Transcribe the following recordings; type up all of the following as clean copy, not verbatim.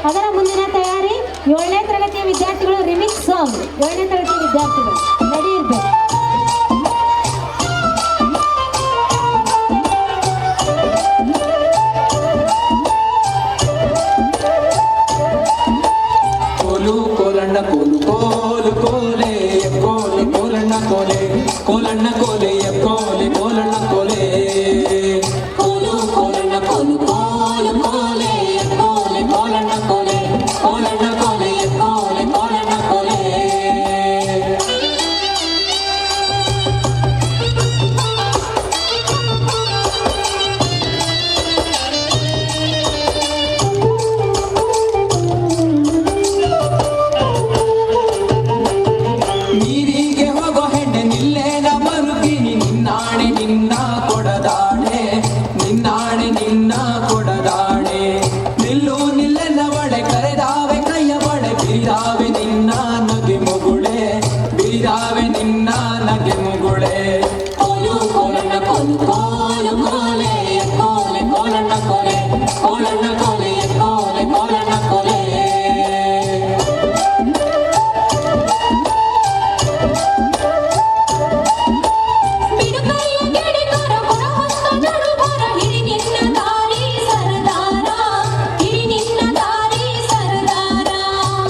ಅದರ ಮುಂದಿನ ತಯಾರಿ 7ನೇ ತರಗತಿಯ ವಿದ್ಯಾರ್ಥಿಗಳು ರಿಮಿಕ್ಸ್ ಸಾಂಗ್ 7ನೇ ತರಗತಿಯ ವಿದ್ಯಾರ್ಥಿಗಳು ರೆಡಿ ಇರಬೇಕು. ಕೋಲು ಕೋಲಣ್ಣ ಕೋಲು ಕೋಲು ಕೋಲೆ ಕೋಲೆ ಕೋಲಣ್ಣ ಕೋಲೆ ಕೋಲಣ್ಣ ಕೋಲೆ ಕೋಲೆ ಕೋಲಣ್ಣ ಕೋಲೆ ಕೋಲು ಕೋಲಣ್ಣ ಕೋಲು ಕೋಲು ಕೋಲೆ ಕೋಲೆ ಕೋಲಣ್ಣ ಕೋಲೆ ಕೋಲಣ್ಣ ಕೋಲೆ ಕೋಲೆ ಕೋಲಣ್ಣ ಕೋಲೆ ನೀರಿಗೆ ಹೋಗೋ ಹೆಣ್ಣೆ ನಿಲ್ಲೇನ ಮರುಗಿನಿ ನಿನ್ನಾಣೆ ನಿನ್ನ ಕೊಡದಾಣೆ ನಿನ್ನಾಣೆ ನಿನ್ನ ಕೊಡದಾಣೆ ನಿಲ್ಲು ನಿಲ್ಲೆನ್ನ ಒಡೆ ಕರೆದಾವೆ ಕೈಯ ಒಡೆ ಬಿರಿದಾವೆ ನಿನ್ನ ನಗೆ ಮುಗುಳೆ ಬಿರಿದಾವೆ ನಿನ್ನ ನಗೆ ಮುಗುಳೆ ಕೋಲು ಕೋಲಣ್ಣ ಕೋಲು ಕೋಲು ಕೋಲೆ ಕೋಲೆ ಕೋಲಣ್ಣ ಕೋಲೆ ಕೋಲಣ್ಣ ಕೋಲೆ ಕೋಲೆ ಕೋಲಣ್ಣ ಕೋಲೆ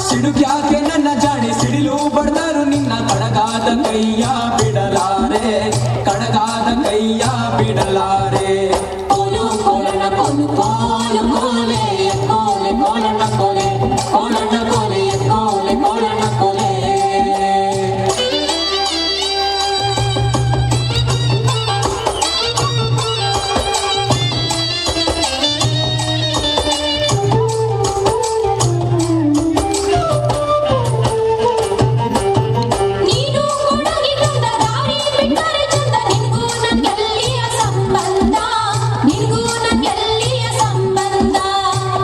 ಸಿಡುಕ್ಯಾಕೆ ನನ್ನ ಜಾಡಿ ಸಿಡಿಲು ಬಡ್ದರು ನಿನ್ನ ಕಡಗಾದ ಕೈಯ ಬಿಡಲಾರೆ ಕಡಗಾದ ಕೈಯ ಬಿಡಲಾರೆ ಕೋಲು ಕೋಲಣ್ಣ ಕೋಲು ಕೋಲು ಕೋಲೆ ಕೋಲೆ ಕೋಲಣ್ಣ ಕೋಲೆ ಕೋಲಣ್ಣ ಕೋಲೆ ಕೋಲೆ ಕೋಲಣ್ಣ ಕೋಲೆ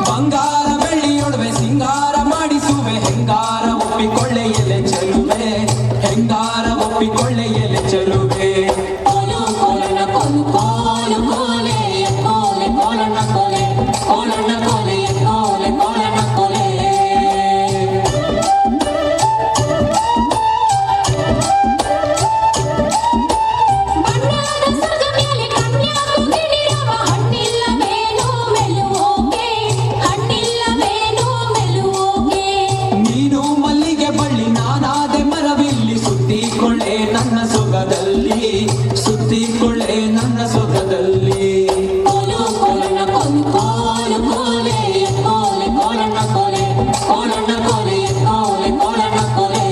ಬಂಗಾರ ಬೆಳ್ಳಿಯೊಡವೆ ಸಿಂಗಾರ ಮಾಡಿಸುವೆ ಹೆಂಗಾರ ಒಪ್ಪಿಕೊಳ್ಳೆ ಎಲೆ ಚೆಲುವೆ ಹೆಂಗಾರ ಒಪ್ಪಿಕೊಳ್ಳೆ ಎಲೆ ಚೆಲುವೆ ಕೋಲು ಕೋಲಣ್ಣ ಕೋಲು ಕೋಲು ಕೋಲೆ ಕೋಲೆ ಕೋಲಣ್ಣ ಕೋಲೆ ಕೋಲಣ್ಣ ಕೋಲೆ ಕೋಲೆ ಕೋಲಣ್ಣ ಕೋಲೆ ನೀನು ಮಲ್ಲಿಗೆ ಬಳ್ಳಿ ನಾನಾದೆ ಮರವಿಲ್ಲಿ ಸುತ್ತಿಕೊಳ್ಳೆ ನನ್ನ ಸೊಗದಲ್ಲಿ ಸುತ್ತಿಕೊಳ್ಳೆ ನನ್ನ ಸೊಗದಲ್ಲಿ ಕೋಲು ಕೋಲಣ್ಣ ಕೋಲು ಕೋಲು ಕೋಲೆ ಕೋಲೆ ಕೋಲಣ್ಣ ಕೋಲೆ ಕೋಲಣ್ಣ ಕೋಲೆ ಕೋಲೆ ಕೋಲಣ್ಣ ಕೋಲೆ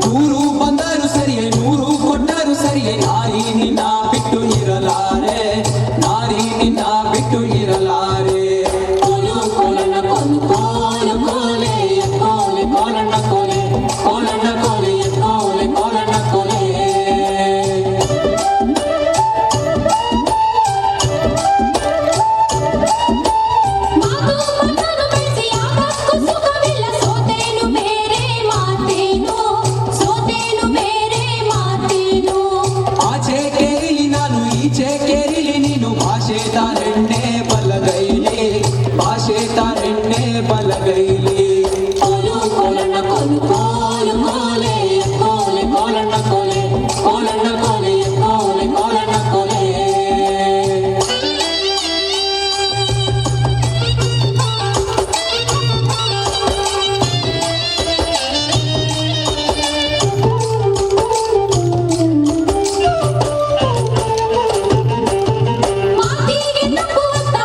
ದೂರು ಬಂದರು ಸರಿಯೇ ನೂರು ಕೊಟ್ಟರು ಸರಿಯೇ ನಾರಿ ನಿನ್ನ ಬಿಟ್ಟು ಇರಲಾರೆ ನಾರಿ ನಿನ್ನ ಬಿಟ್ಟು ಇರಲಾರೆ ಕೋಲು ಕೋಲಣ್ಣ ಕೋಲು ಕೋಲು ಕೋಲೆ ಕೋಲೆ ಕೋಲಣ್ಣ ಕೋಲೆ ಕೋಲಣ್ಣ ಕೋಲೆ ಕೋಲೆ ಕೋಲಣ್ಣ ಕೋಲೆ ಆಚೆ ಕೇರಿಲಿ ನಾನು ಈಚೆ ಕೇರಿಲಿ ನೀನು ಭಾಷೆ ತಾರೆಣ್ಣೆ ಬಲಗೈಲಿ ಭಾಷೆ ತಾರೆಣ್ಣೆ ಬಲಗೈಲಿ ಕೋಲು ಕೋಲಣ್ಣ ಕೋಲು ಕೋಲು ಕೋಲೆ ಕೋಲೆ ಕೋಲಣ್ಣ ಕೋಲೆ ಕೋಲಣ್ಣ ಕೋಲೆ ಕೋಲೆ ಕೋಲಣ್ಣ ಕೋಲೆ ಮಾತಿಗೆ ತಪ್ಪುವಂತ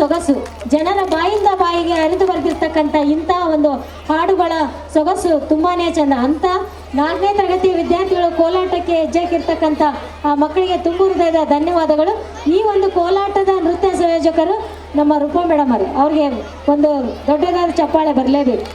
ಸೊಗಸು, ಜನರ ಬಾಯಿಂದ ಬಾಯಿಗೆ ಹರಿದು ಬರೆದಿರ್ತಕ್ಕಂಥ ಇಂಥ ಒಂದು ಹಾಡುಗಳ ಸೊಗಸು ತುಂಬಾನೇ ಚಂದ. ಅಂತ 4ನೇ ತರಗತಿ ವಿದ್ಯಾರ್ಥಿಗಳು ಕೋಲಾಟಕ್ಕೆ ಹೆಜ್ಜೆ ಹಾಕಿರ್ತಕ್ಕಂಥ ಆ ಮಕ್ಕಳಿಗೆ ತುಂಬ ಹೃದಯದ ಧನ್ಯವಾದಗಳು. ಈ ಒಂದು ಕೋಲಾಟದ ನೃತ್ಯ ಸಂಯೋಜಕರು ನಮ್ಮ ರೂಪಾ ಮೇಡಮ್ ಅವ್ರಿಗೆ ಒಂದು ದೊಡ್ಡದಾದ ಚಪ್ಪಾಳೆ ಬರಲೇಬೇಕು.